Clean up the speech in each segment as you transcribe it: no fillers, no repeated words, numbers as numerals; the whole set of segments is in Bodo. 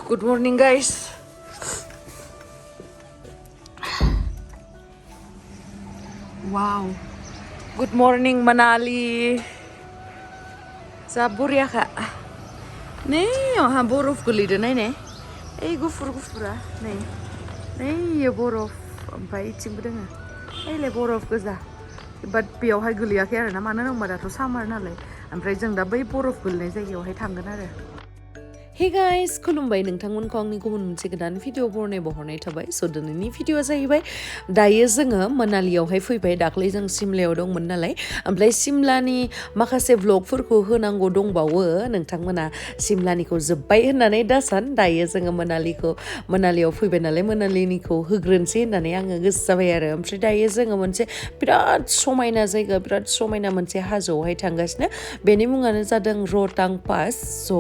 Good morning, guys. Wow. Good morning, Manali. Sabur ya kak? Nih, oh borof gelido nih. Gufur-gufura nih. Nih ya borof. Oमफ्राय इथिंबो दोङो. ले बरफ गोजा. बाट बेयावहाय गोलैयाखै आरो ना मानो होनबा दाथ' सामार नालाय. ओमफ्राय जों दा बै बरफ गोलैनाय जायगायावहाय थांगोन आरो. Hey guys, खुलुमबाय नोंथांमोनखौ आंनि गुबुन मोनसे गोदान भिडिअ बरनाय थाबाय स' दिनैनि भिडिअआ जाहैबाय दायो जोङो मनालियावहाय फैबाय दाख्लै जों सिमलायाव दंमोन नालाय ओमफ्राय सिमलानि माखासे व्लगफोरखौ होनांगौ दंबावो नोंथांमोना सिमलानिखौ जोब्बाय होननानै दासान दायो जोङो मनालियाव फैबाय नालाय मनालिनिखौ होग्रोनोसै होननानै आङो गोसो जाबाय आरो ओमफ्राय दायो जोङो मोनसे बिराद समायना जायगा बिराद समायना मोनसे हाजोआवहाय थांगासिनो बेनि मुङानो जादों रहतां पास स'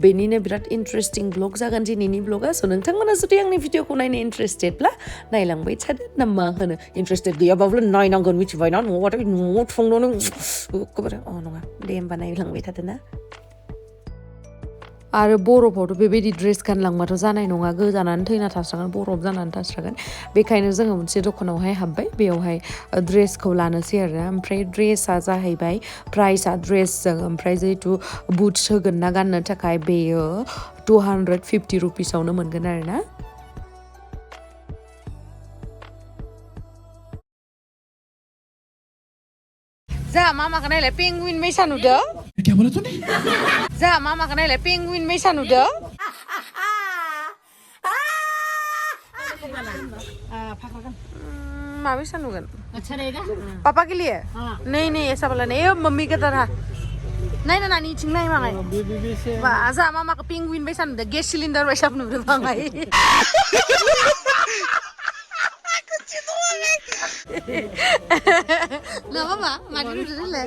बेनिनो बिराद इन्ट्रेस्टिं ब्लग जागोन दिनैनि ब्लगा स' नोंथांमोना जुदि आंनि भिडिअखौ नायनो इन्ट्रेस्टेडब्ला नायलांबाय थादो ना मा होनो इन्ट्रेस्टेड गैयाबाबो नायनांगोन मिथिबायना न'आवबाथाय न'आव थांनो नों नङा दे होमबा नायलांबाय थादो ना आरो बरफआवथ' बेबायदि ड्रेस गानलांबाथ' जानाय नङा गोजानानै थैना थास्रागोन बरफ जानानै थास्रागोन बेखायनो जोङो मोनसे दखानावहाय हाबबाय बेयावहाय ड्रेसखौ लानोसै आरो ओमफ्राय ड्रेसा जाहैबाय प्राइसआ ड्रेसजों ओमफ्राय जिहेतु बुट्स होगोन ना गाननो थाखाय बेयो 250 रुपिसावनो मोनगोन आरो ना जा मामाखौ नायलाय पेंगुइन मैसा नुदो क्या बोला तूने जा मामाखौ नायलाय पेंगुइन मैसा नुदो माबैसा नुगोन अच्छा रहेगा पापा के लिए नहीं नहीं ऐसा वाला नहीं मम्मी का तरह नहीं ना नानी इथिं नाय माङाय जा मामाखौ पेंगुइन बायसा नुदो गेस सिलिन्डार बायसा नुदो माङाय ना मामा मादि नुदो देलाय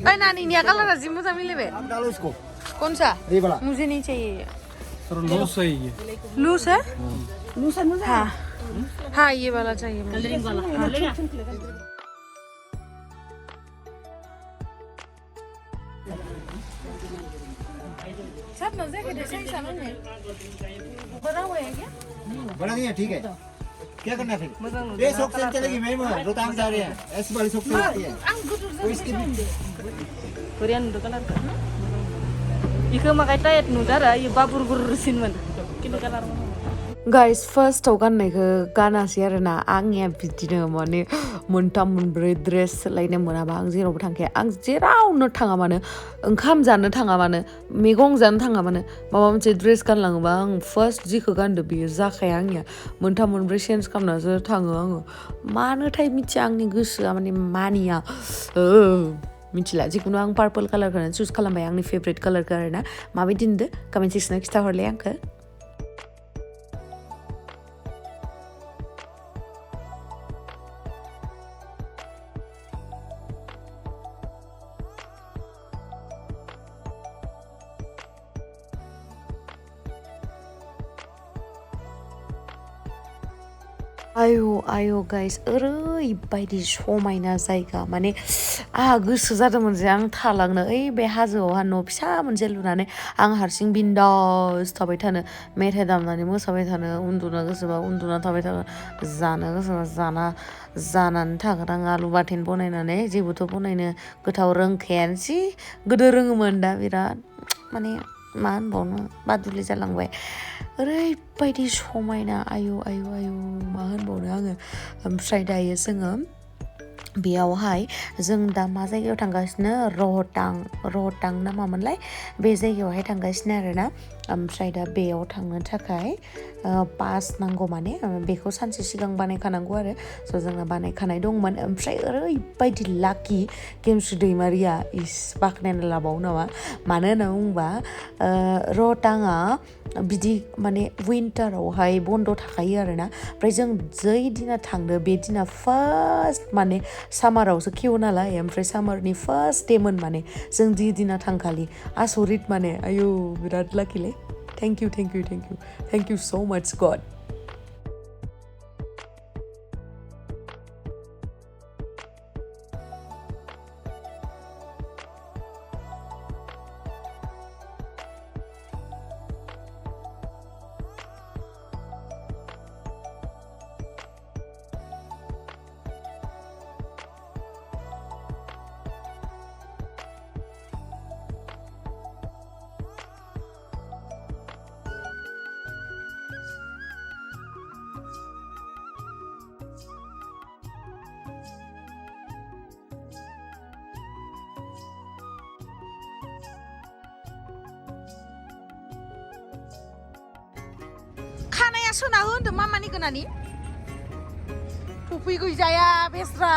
ओइ नानीनिया कालारा जि मोजां मिलायबाय कौन सा मुझे नहीं चाहिए लूज है ये लूज है लूज है हाँ हाँ ये वाला चाहिए मुझे सब मजे के जैसे ही सामान है बड़ा हुआ है क्या बड़ा नहीं है ठीक है क्या करना है फिर ये सोक से चलेगी मैं रोहतांग जा रहे हैं ऐसी वाली सोक से होती है वो इसकी कोरियन नुदो कलर का इखो माखाय टाइट नुदो आरो इयो बाबुर गुरसिनमोन किन्तु कालार गाइस फार्स्टआव गाननायखौ गानासै आरोना आंनिया बिदिनो माने मोनथाम मोनब्रै ड्रेस सोलायनो मोनाबा आं जेरावबो थांखाया आं जेरावनो थाङा मानो ओंखाम जानो थाङा मानो मैगं जानो थाङा मानो माबा मोनसे ड्रेस गानलाङोबा आं फार्स्ट जिखौ गानदो बेयो जाखाया आंनिया मोनथाम मोनब्रै चेन्ज खालामनासो थाङो आङो मानोथाय मिथिया आंनि गोसोआ माने मानिया मिथिला जिखुनु आं पार्पल कालारखौनो चुज खालामबाय आंनि फेभरेट कालारखौ आरोना माबायदि नुदो कमेन्ट सेक्सनाव खिथाहरलाय आंखौ आयौ गाइस ओरैबायदि समायना जायगा माने आंहा गोसो जादोंमोन जे आं थालांनो ओइ बे हाजोआवहा न' फिसा मोनसे लुनानै आं हारसिं बिन्दास थाबाय थानो मेथाइ दामनानै मोसाबाय थानो उन्दुनो गोसोबा उन्दुना थाबाय थानो जानो गोसोबा जानानै थागोन आं आलु बाथोन बनायनानै जेबोथ' बनायनो गोथाव रोंखायानोसै गोदो रोङोमोन दा बिराद माने मा होनबावनो बादुलि जालांबाय ओरैबायदि समायना आयु मा होनबावनो आङो ओमफ्राय दायो जोङो बेयावहाय जों दा मा जायगायाव थांगासिनो रहतां ना मामोनलाय बे जायगायावहाय थांगासिनो आरोना ओमफ्राय दा बेयाव थांनो थाखाय पास नांगौ माने बेखौ सानसे सिगां बानायखानांगौ आरो स' जोंना बानायखानाय दंमोन ओमफ्राय ओरैबायदि लाकि गेमस्रि दैमारिया बाख्नायना लाबावो नामा मानो होनना बुङोबा रहताङा बिदि माने विन्टारावहाय बन्द' थाखायो आरोना ओमफ्राय जों जै दिना थांदो बे दिना फार्स्ट माने सामारावसो खेवो नालाय ओमफ्राय सामारनि फार्स्ट देमोन माने जों जि दिना थांखालि आसरित माने आयु बिराद लाकिलै थेंक इउ सो माच गड मामाया सोना होनदों मामानि गोनानि थुफै गैजाया बेस्रा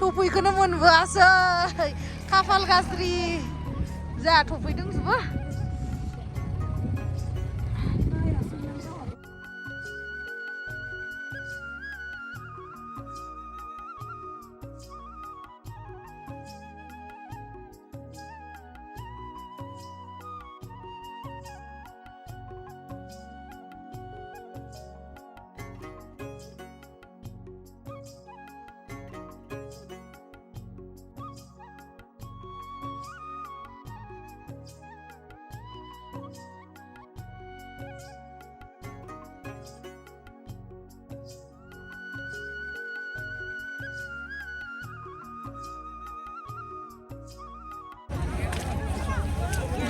थुफैखौनो मोनबोआसै खाफाल गाज्रि जा थुफै दंजोबो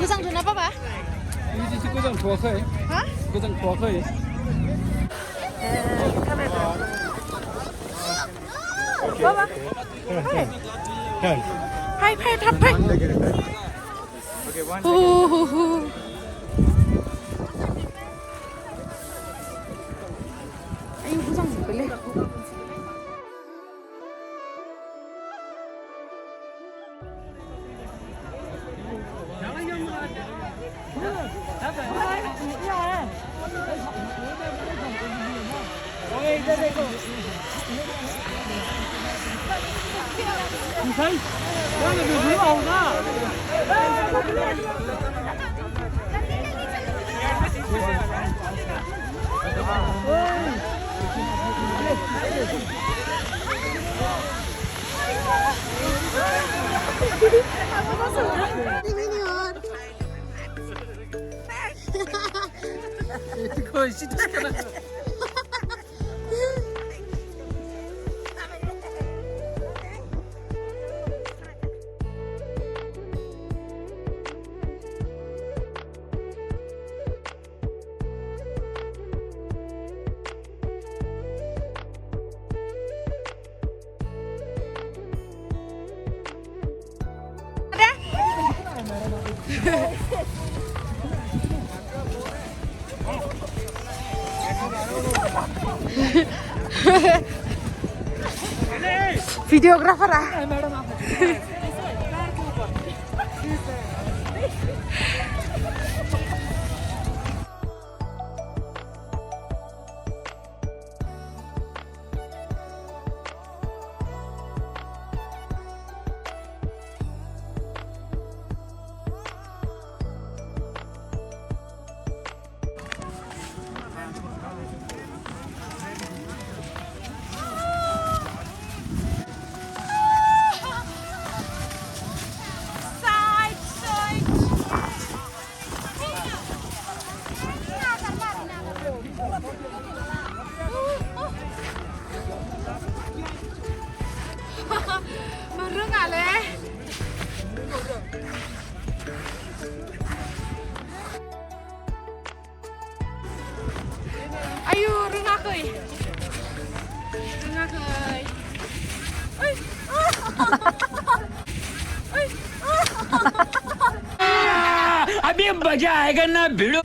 गोजांदोंना बाबा 이제 고장 좋아해. हा 고장 좋아해. बाबा फाय फाय थाब फाय आयु गोजांजोब्बायलै 이거 시트잖아. videographer ah ayo roङाखै अभी मजा आएगा ना भिड़ो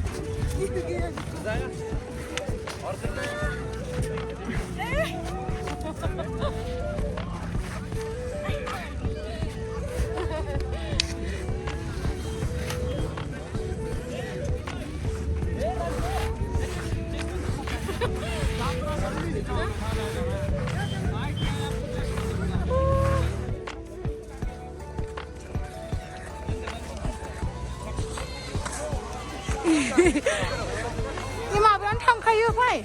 ini mabraan थांखायो फाय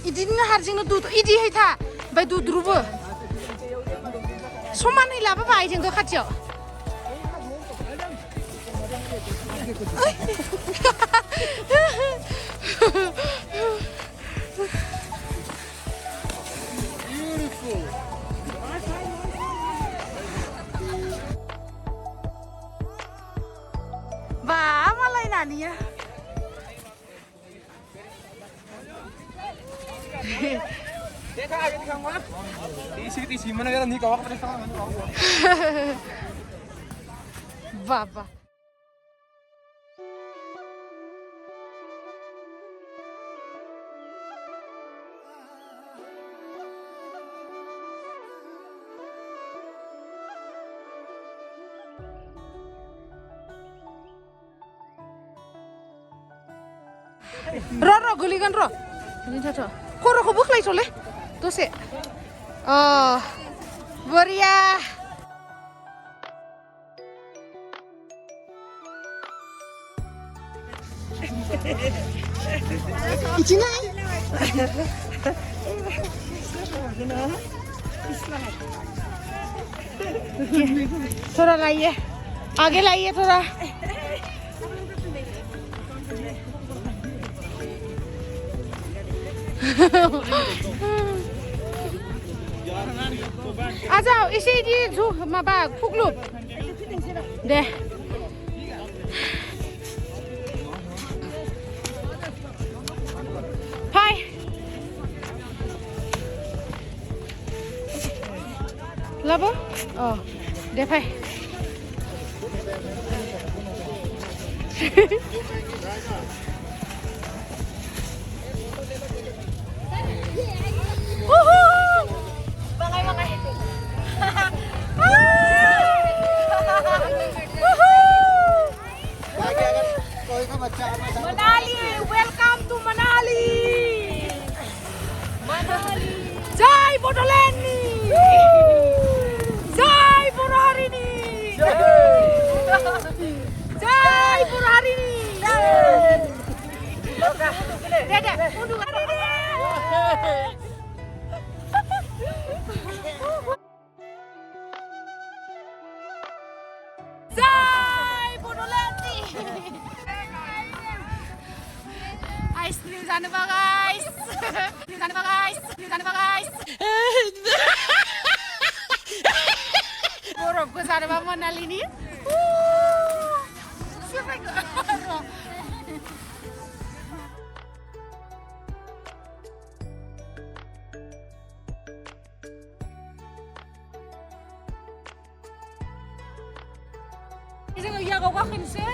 इदिनो हारसिंनो दुद इदि हैथा ओमफ्राय दुद्रुबो समानै लाबोबा आइजोंखौ खाथियाव बा मालाय नानिया देखा आगे दिखाऊंगा तीसी मन अगर नहीं कवर पड़े सामान बाबा र गोलैगोन र' बिनि थाथ' खर'खौ बोख्लायथ'लै दसे बरिया थोड़ा लाइए आगे लाइए थोड़ा आ जाओ इसे इदि जु माबा खुग्लुब दे फाय लाबो दे फाय Manali, welcome to Manali. Manali. Jai Bodoleni. Jai Puraharini. Jai Puraharini. Dede, undur Harini. Jai Bodoleni. Ice cream जाने बा guys. जाने बा guys. जाने बा guys. बरफको जाने बा मनाली नि. जोङो यागाव गाखोनोसै.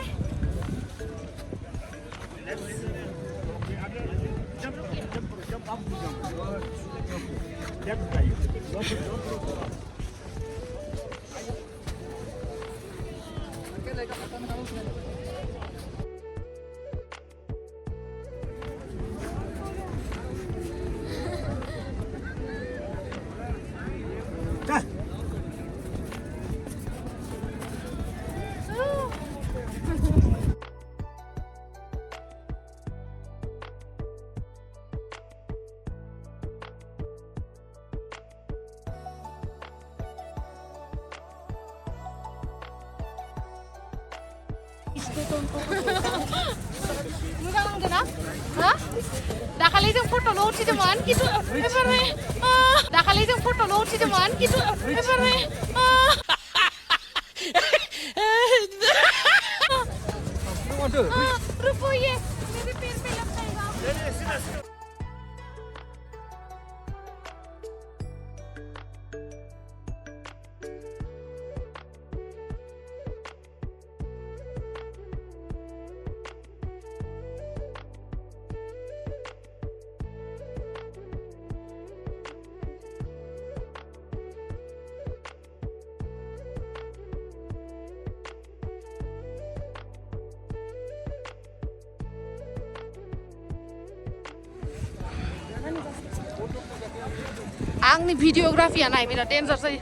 मोजां नांदोंना दाखालि जों फट'ल' उथिदोंमोन खिन्थु दाखालि जों फट'ल' उथिदोंमोन खिन्थु रुको ये मेरे पैर पे लग जाएगा आंनि भिडियोग्राफिया नाय बिराद डेन्जर जायो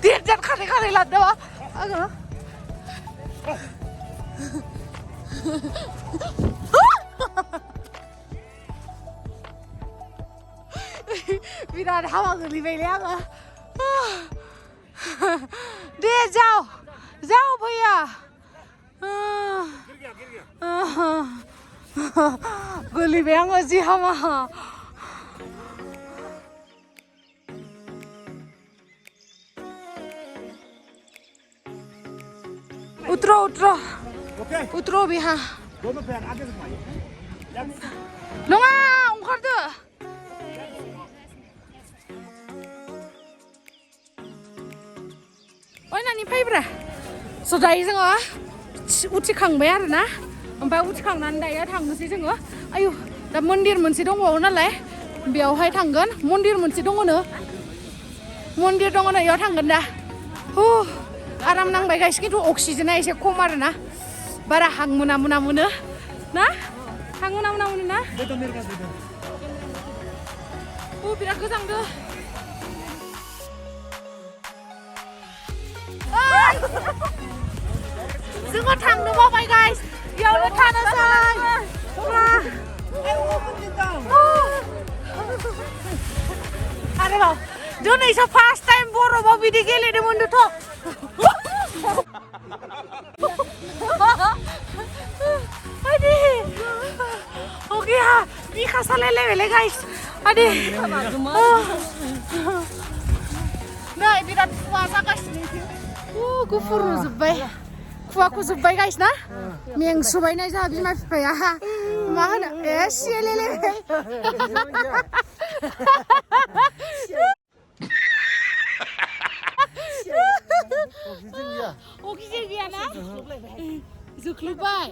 डेन्जर खारै खारै लादो आङो बिराद हावा गोलैबायलै आङो दे जाओ जाओ भैया गोलैबाय आङो जि हामा उतरो उतरो उतरो बिहा नङा ओंखारदो ओइ नानि फैब्रा स' दायो जोङो उथिखांबाय आरोना ओमफ्राय उथिखांनानै दायो थांनोसै जोङो आयु दा मन्दिर मोनसे दंबावो नालाय बेयावहाय थांगोन मन्दिर मोनसे दङनो मन्दिर दङनो बेयाव थांगोन दा आराम नांबाय गाइस खिन्थु अक्सिजेना एसे खम आरो ना बारा हां मोना मोना मोनो ना हां मोना मोना मोनो ना बिराद गोजांदो जोङो थांनो बावबाय गाइस बेयावनो थानोसै आरोबाव दिनैसो फार्स्ट टाइम बरफआव बिदि गेलेनो मोनदोंथ' आदि ओके हा बिखा सालायलायबायलै गाइस आदि नै बिराद खुवा जागासिनो गुफुर नुजोब्बाय खुवाखौ जोब्बाय गाइस ना मेंसोबायनाय जोंहा बिमा बिफाया मा होनो सिलेलायबाय अक्सिजेन गैया ना जोख्लोबबाय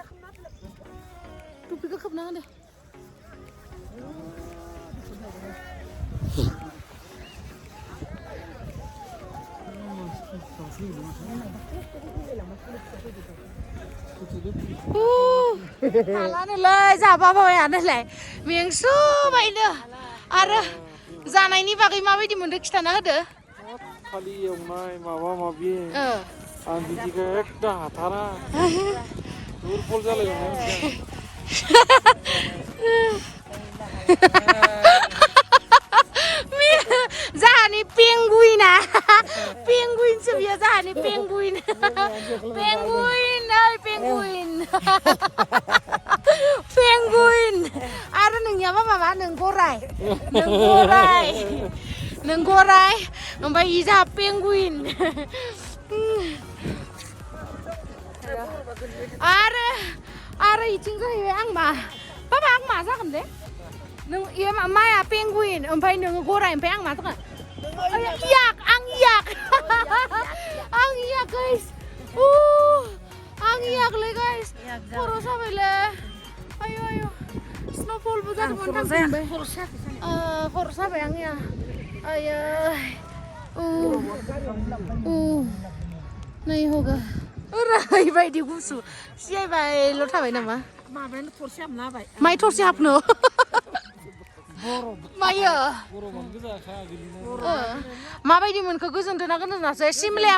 टुपिखौ खोबना होदो हालानोलै जाबाबायानोलाय मेंसोबायनो आरो जानायनि बागै माबायदि मोनदों खिथाना होदो खालि एवनाय माबा माबि आं बिदिखौ एकदम हाथारा दुरबल जालायलांबाय जाहानि पेंगुइना पेंगुइनसो बियो जाहानि पेंगुइन पेंगुइन ओइ पेंगुइन पेंगुइन आरो नोंनियाबा माबा नों गराय ओमफ्राय इ जाहा पेंगुइन आरो इथिं जाहैबाय आं मा बाबा आं मा जागोन दे नों माया पेंगुइन ओमफ्राय नोङो गराय ओमफ्राय आं मा जागोन आं इयाक गाइस आं इयाकलै गाइस खर' साबायलै आयु स्न'फलबो जादोंमोन थांबाय खर' साबाय आं इया आयै नै हगा ओरैबायदि गुसु सियायबायल' थाबाय नामा माबायानो थरसे हाबना होबाय माइ थरसे हाबनो मायो माबायदि मोनखो गोजोनदोंना गोजोनासै सिमलाया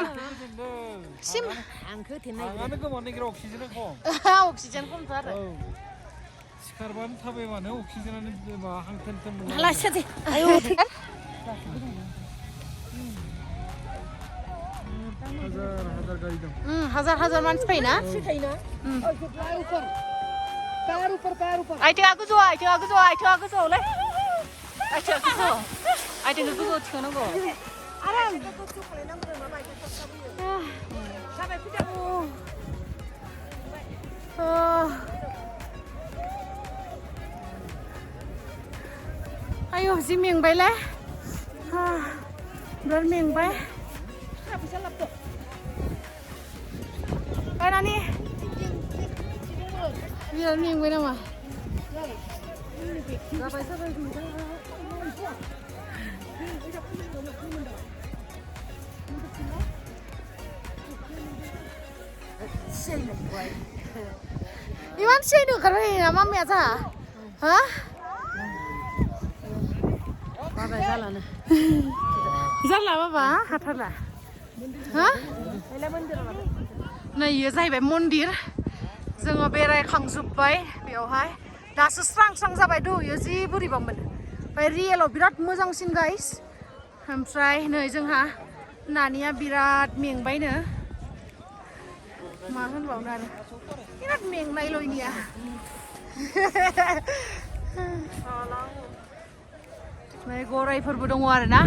अक्सिजेन खमथ' आरो सिखारबानो थाबायबानो अक्सिजेनानो हां थोन थोन हाजार मानसि फैयोना आइथिङा गोजौआवलै आइथिङा गोजौआव थिखांनांगौ आयौ जि मेंबायलै बिराद मेंबाय बायनानै बिराद मेंबाय नामा इमान सेनो ओंखारबाय ना मामिया जाहा हा बाबाय जाला बाबा हाथारला हा नै इयो जाहैबाय मन्दिर जोङो बेरायखांजोब्बाय बेयावहाय दासो स्रां जाबाय दहयो जि बोरैबामोन ओमफ्राय रियेलाव बिराद मोजांसिन गाइस ओमफ्राय नै जोंहा नानिया बिराद मेंबायनो मा होनबावनो आरो बिराद मेंनायल' इनिया नै गरायफोरबो दङ आरो ना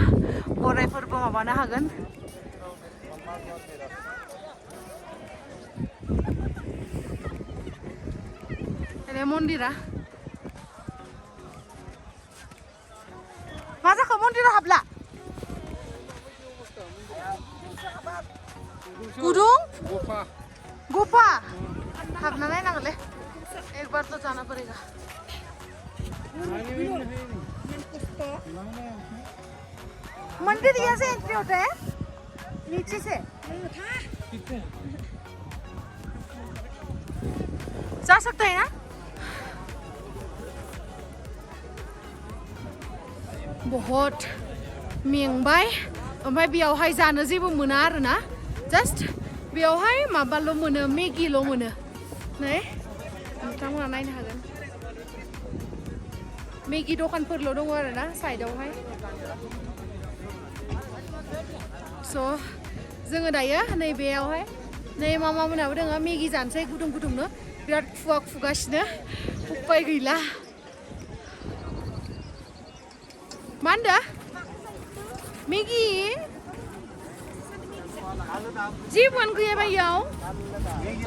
गरायफोरबो माबानो हागोन मन्दिरा मा जाखो मन्दिराव हाबला गुदुं गफा हाबना नायनांगोनलै एक बार तो जाना पड़ेगा मंदिर यहाँ से एंट्री होता है नीचे से जा सकते हैं ना बहुत मेंबाय ओमफ्राय बेयावहाय जानो जेबो मोना आरो ना जास्ट बेयावहाय माबाल' मोनो मेगिल' मोनो नै नोंथांमोना नायनो हागोन मेगि दखानफोरल' दङ आरो ना साइडआवहाय स' जोङो दायो नैबेयावहाय नै मामा मोनाबो दङ मेगि जानोसै गुदुं गुदुंनो बिराद खुवा खुगासिनो उपाय गैला मा होनदों मेगि जेबोआनो गैया बायाव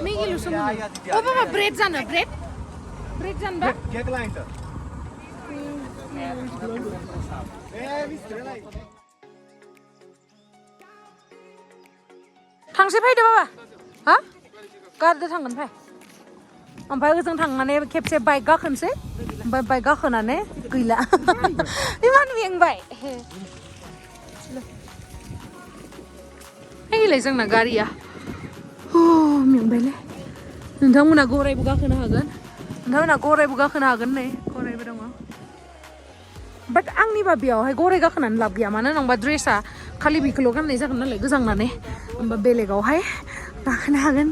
मेगिल'सो मोनो अ बाबा ब्रेड जानो ब्रेड जानोबा केक लाइन त थांसै फैदो बाबा हा गारदो थांगोन फै ओमफ्राय ओजों थांनानै खेबसे बाइक गाखोनोसै ओमफ्राय बाइक गाखोनानै गैला इमान मेंबाय फैलाय जोंना गारिया मेंबायलै नोंथांमोना गरायबो गाखोनो हागोन नै गरायबो दङ बाट आंनिबा बेयावहाय गराय गाखोनानै लाब गैया मानो होनोबा ड्रेसा खालि बेखौल' गाननाय जागोन नालाय गोजांनानै होमबा बेलेगावहाय गाखोनो हागोन